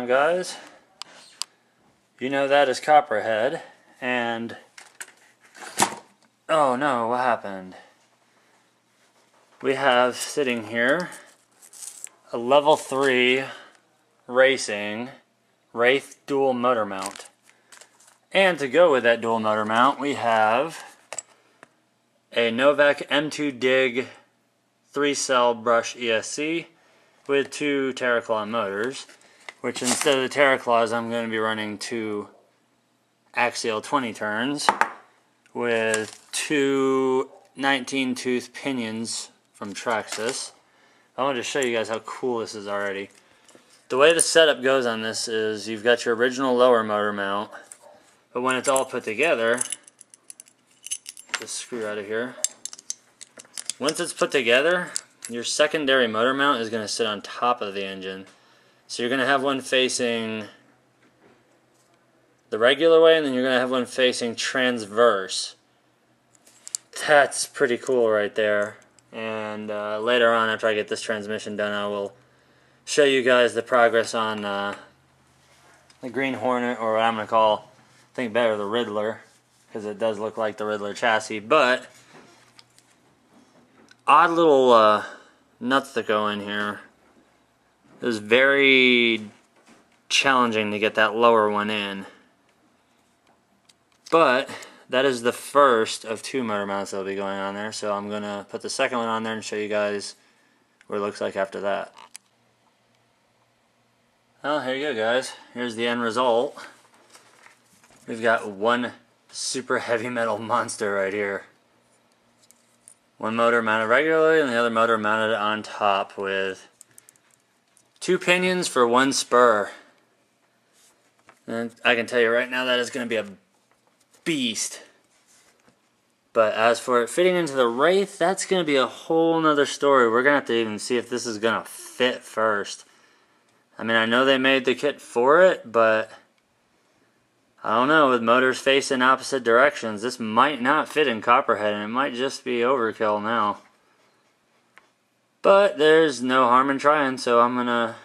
on, guys? You know that is Copperhead, and oh no, what happened? We have sitting here a level 3 racing wraith dual motor mount. And to go with that dual motor mount, we have a Novak M2 Dig 3-cell brush ESC with 2 Terraclaw motors, which instead of the Terraclaws, I'm going to be running 2 axial 20 turns with 2 19-tooth pinions from Traxxas. I wanted to show you guys how cool this is already. The way the setup goes on this is you've got your original lower motor mount, but when it's all put together, this screw out of here, once it's put together, your secondary motor mount is going to sit on top of the engine. So you're going to have one facing the regular way, and then you're going to have one facing transverse. That's pretty cool right there. And later on, after I get this transmission done, I will show you guys the progress on the Green Hornet, or what I'm going to call, I think better, the Riddler, because it does look like the Riddler chassis. But odd little nuts that go in here. It was very challenging to get that lower one in. But that is the first of 2 motor mounts that will be going on there, so I'm going to put the second one on there and show you guys what it looks like after that. Well, here you go, guys. Here's the end result. We've got one super heavy metal monster right here. One motor mounted regularly and the other motor mounted on top with 2 pinions for 1 spur. And I can tell you right now that is going to be a beast. But as for it fitting into the Wraith, that's going to be a whole nother story. We're going to have to even see if this is going to fit first. I mean, I know they made the kit for it, but I don't know, with motors facing opposite directions, this might not fit in Copperhead, and it might just be overkill now. But there's no harm in trying, so I'm going to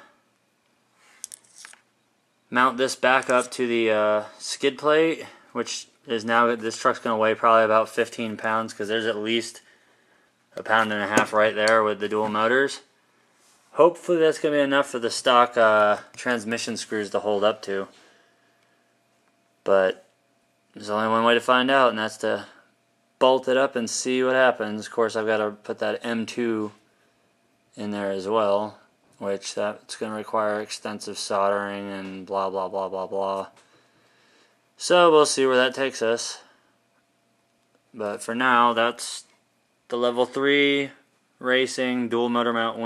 mount this back up to the skid plate, which is now, this truck's going to weigh probably about 15 pounds, because there's at least 1.5 pounds right there with the dual motors. Hopefully that's going to be enough for the stock transmission screws to hold up to. But there's only one way to find out, and that's to bolt it up and see what happens. Of course, I've got to put that M2 in there as well, which that's going to require extensive soldering and blah blah blah blah blah. So we'll see where that takes us. But for now, that's the level 3 racing dual motor mount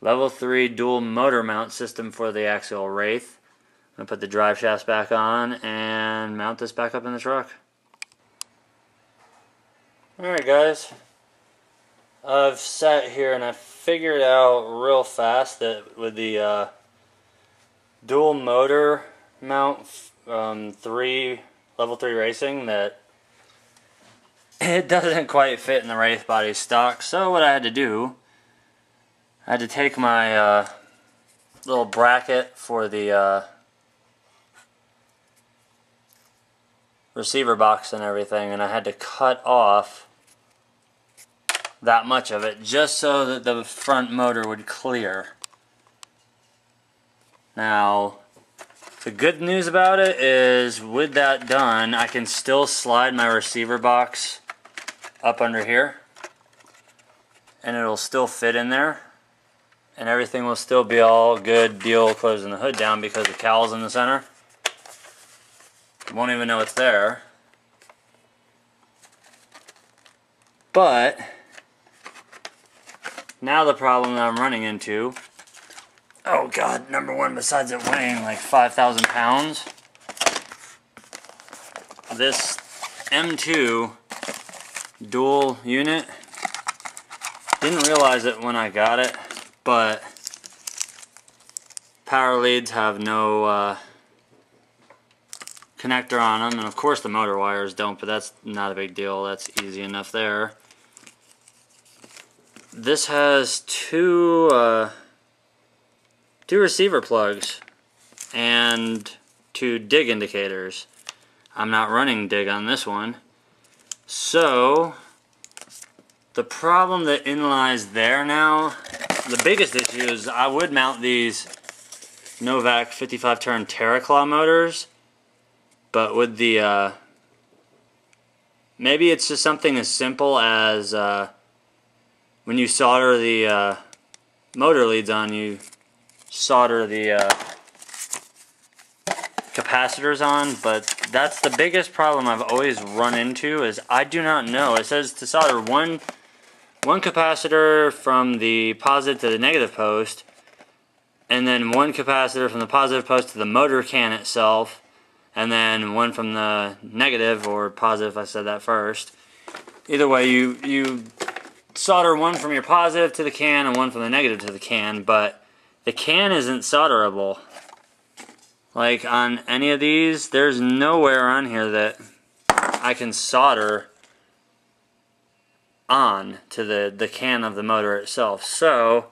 level 3 dual motor mount system for the axial Wraith. I'm going to put the drive shafts back on and mount this back up in the truck. Alright, guys, I've sat here and I figured out real fast that with the dual motor mount level 3 racing, that it doesn't quite fit in the Wraith body stock. So what I had to do, I had to take my little bracket for the receiver box and everything, and I had to cut off that much of it just so that the front motor would clear. Now, the good news about it is, with that done, I can still slide my receiver box up under here, and it'll still fit in there, and everything will still be all good deal closing the hood down, because the cowl's in the center. You won't even know it's there. But now the problem that I'm running into, oh god, number one, besides it weighing like 5,000 pounds, this M2 dual unit, didn't realize it when I got it, but power leads have no connector on them, and of course the motor wires don't, but that's not a big deal, that's easy enough there. This has two 2 receiver plugs and 2 dig indicators. I'm not running dig on this one. So the problem that lies there now, the biggest issue is I would mount these Novak 55 turn Terraclaw motors, but with the maybe it's just something as simple as when you solder the motor leads on, you solder the capacitors on, but that's the biggest problem I've always run into is I do not know. It says to solder one capacitor from the positive to the negative post, and then 1 capacitor from the positive post to the motor can itself, and then 1 from the negative or positive, I said that first. Either way, you solder 1 from your positive to the can and 1 from the negative to the can, but the can isn't solderable. Like on any of these, there's nowhere on here that I can solder on to the can of the motor itself. So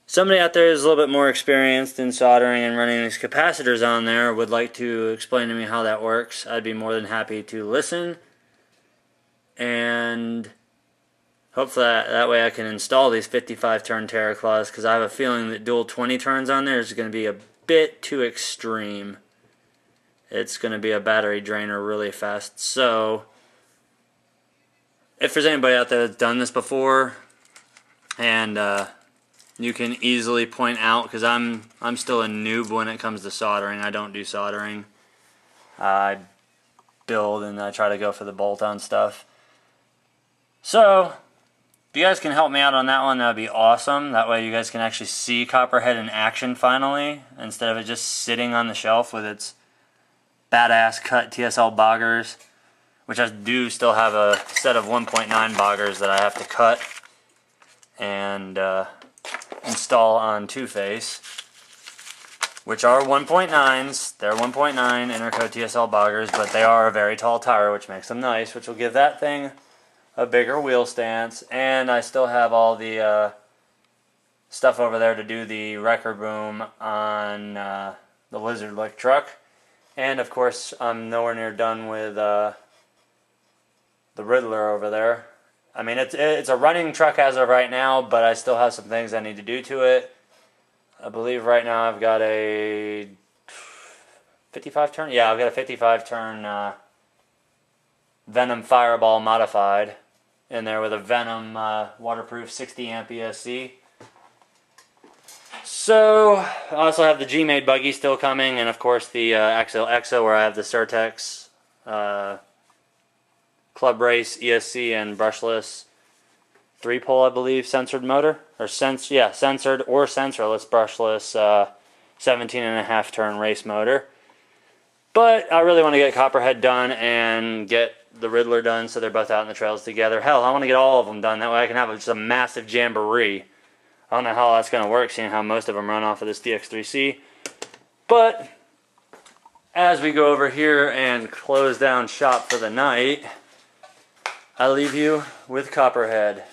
somebody out there who's a little bit more experienced in soldering and running these capacitors on there would like to explain to me how that works. I'd be more than happy to listen, and hopefully that way I can install these 55 turn Terraclaws, because I have a feeling that dual 20 turns on there is going to be a bit too extreme. It's going to be a battery drainer really fast. So if there's anybody out there that's done this before, and you can easily point out, because I'm still a noob when it comes to soldering. I don't do soldering. I build and I try to go for the bolt-on stuff. So if you guys can help me out on that one, that would be awesome. That way you guys can actually see Copperhead in action finally, instead of it just sitting on the shelf with its badass cut TSL boggers, which I do still have a set of 1.9 boggers that I have to cut and install on Two-Face, which are 1.9s. They're 1.9 Interco TSL boggers, but they are a very tall tire, which makes them nice, which will give that thing a bigger wheel stance. And I still have all the stuff over there to do the wrecker boom on the Lizard Lick truck. And of course, I'm nowhere near done with the Riddler over there. I mean, it's a running truck as of right now, but I still have some things I need to do to it. I believe right now I've got a 55 turn? Yeah, I've got a 55 turn Venom Fireball modified in there with a Venom waterproof 60 amp ESC. So I also have the G-Made buggy still coming, and of course the Axial Exo, where I have the Surtex Club Race ESC and brushless 3-pole, I believe, censored motor, or censored or sensorless brushless 17.5 turn race motor. But I really want to get Copperhead done and get the Riddler done, so they're both out in the trails together. Hell, I want to get all of them done. That way I can have just a massive jamboree. I don't know how that's going to work, seeing how most of them run off of this DX3C. But as we go over here and close down shop for the night, I leave you with Copperhead.